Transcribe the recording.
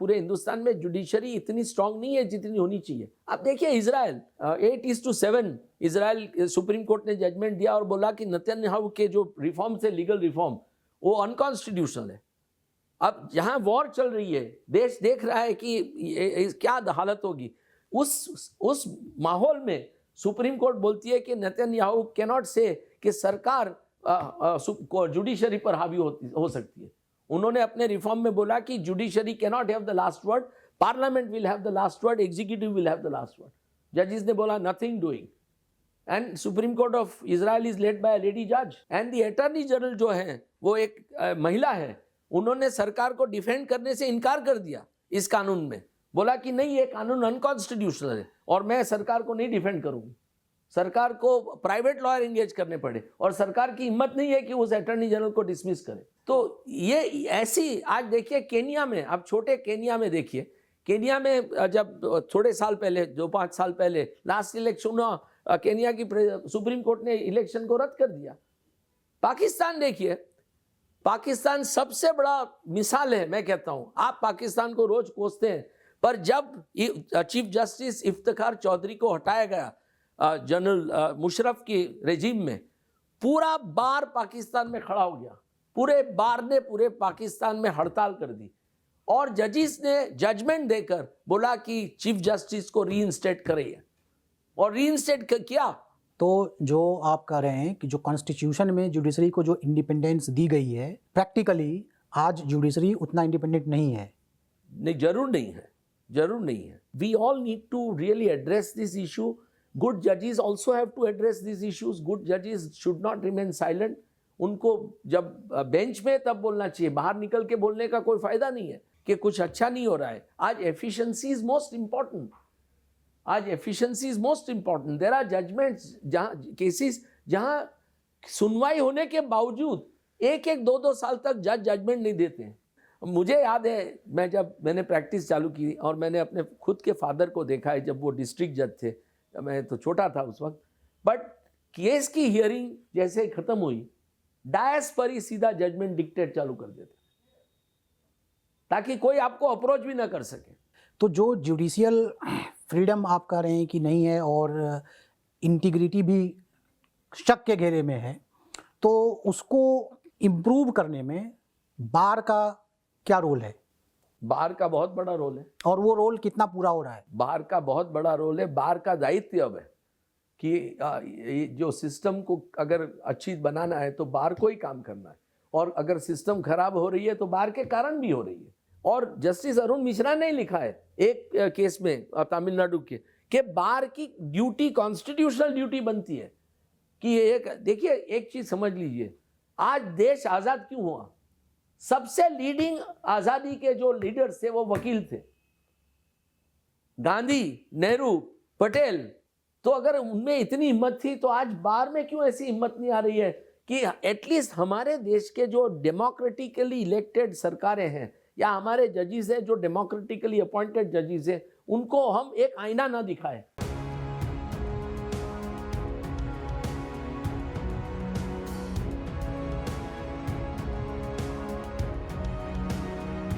पूरे हिंदुस्तान में जुडिशरी इतनी स्ट्रांग नहीं है जितनी होनी चाहिए। आप देखिए इजराइल 8:7 इजराइल सुप्रीम कोर्ट ने जजमेंट दिया और बोला कि नेतन्याहू के जो रिफॉर्म्स है, लीगल रिफॉर्म, वो अनकॉन्स्टिट्यूशनल है। अब जहां वॉर चल रही है, देश देख रहा है कि क्या हालत होगी, उस माहौल में सुप्रीम कोर्ट बोलती है कि नेतन्याहू कैनॉट से कि सरकार जुडिशरी पर हावी हो सकती है। उन्होंने अपने रिफॉर्म में बोला कि judiciary cannot have the last word, parliament will have the last word, executive will have the last word. जजेस ने बोला nothing doing, and supreme court of Israel is led by a lady जज, and the attorney general जो है वो एक महिला है। उन्होंने सरकार को डिफेंड करने से इनकार कर दिया इस कानून में, बोला कि नहीं, ये कानून अनकॉन्स्टिट्यूशनल है और मैं सरकार को नहीं डिफेंड करूंगी। सरकार को प्राइवेट लॉयर एंगेज करने पड़े और सरकार की हिम्मत नहीं है कि उस अटॉर्नी जनरल को डिसमिस करे। तो ये ऐसी, आज देखिए केन्या में, आप छोटे केन्या में देखिए, केन्या में जब थोड़े साल पहले, 2-5 साल पहले लास्ट इलेक्शन हुआ, केन्या की सुप्रीम कोर्ट ने इलेक्शन को रद्द कर दिया। पाकिस्तान देखिए, पाकिस्तान सबसे बड़ा मिसाल है। मैं कहता हूं, आप पाकिस्तान को रोज कोसते हैं, पर जब चीफ जस्टिस इफ्तिखार चौधरी को हटाया गया जनरल मुशर्रफ की रेजिम में, पूरा बार पाकिस्तान में खड़ा हो गया। पूरे बार ने पूरे पाकिस्तान में हड़ताल कर दी और जजिस ने जजमेंट देकर बोला कि चीफ जस्टिस को रीइंस्टेट करें, और रीइंस्टेट किया। तो जो आप कह रहे हैं कि जो कॉन्स्टिट्यूशन में जुडिशरी को जो इंडिपेंडेंस दी गई है, प्रैक्टिकली आज जुडिशरी उतना इंडिपेंडेंट नहीं है। नहीं, जरूर नहीं है, जरूर नहीं है। We all need to really address this issue. Good जजेस also have to address this issues. Good जजेस शुड नॉट रिमेन साइलेंट। उनको जब बेंच में तब बोलना चाहिए, बाहर निकल के बोलने का कोई फायदा नहीं है कि कुछ अच्छा नहीं हो रहा है। आज एफिशिएंसी इज मोस्ट इंपॉर्टेंट। आज efficiency is most important. There are judgements, जहां केसेस, जहां सुनवाई होने के बावजूद 1-2 साल तक जज जजमेंट नहीं देते हैं। मुझे याद है, मैंने प्रैक्टिस चालू की और मैंने अपने खुद के फादर को देखा है जब वो डिस्ट्रिक्ट जज थे। मैं तो छोटा था उस वक्त, बट केस की हियरिंग जैसे ही खत्म हुई, डायस पर ही सीधा जजमेंट डिक्टेट चालू कर देते ताकि कोई आपको अप्रोच भी ना कर सके। तो जो जुडिशियल फ्रीडम आप कह रहे हैं कि नहीं है और इंटीग्रिटी भी शक के घेरे में है, तो उसको इम्प्रूव करने में बार का क्या रोल है? बार का बहुत बड़ा रोल है। और वो रोल कितना पूरा हो रहा है? बार का बहुत बड़ा रोल है। बार का दायित्व अब है कि जो सिस्टम को अगर अच्छी बनाना है तो बार को ही काम करना है, और अगर सिस्टम खराब हो रही है तो बार के कारण भी हो रही है। और जस्टिस अरुण मिश्रा ने लिखा है एक केस में तमिलनाडु के, कि बार की ड्यूटी कॉन्स्टिट्यूशनल ड्यूटी बनती है कि एक, देखिए एक चीज समझ लीजिए, आज देश आजाद क्यों हुआ? सबसे लीडिंग आजादी के जो लीडर्स थे वो वकील थे, गांधी, नेहरू, पटेल। तो अगर उनमें इतनी हिम्मत थी तो आज बार में क्यों ऐसी हिम्मत नहीं आ रही है कि एटलीस्ट हमारे देश के जो डेमोक्रेटिकली इलेक्टेड सरकारें हैं या हमारे जजेस हैं जो डेमोक्रेटिकली अपॉइंटेड जजेस हैं, उनको हम एक आईना ना दिखाएं।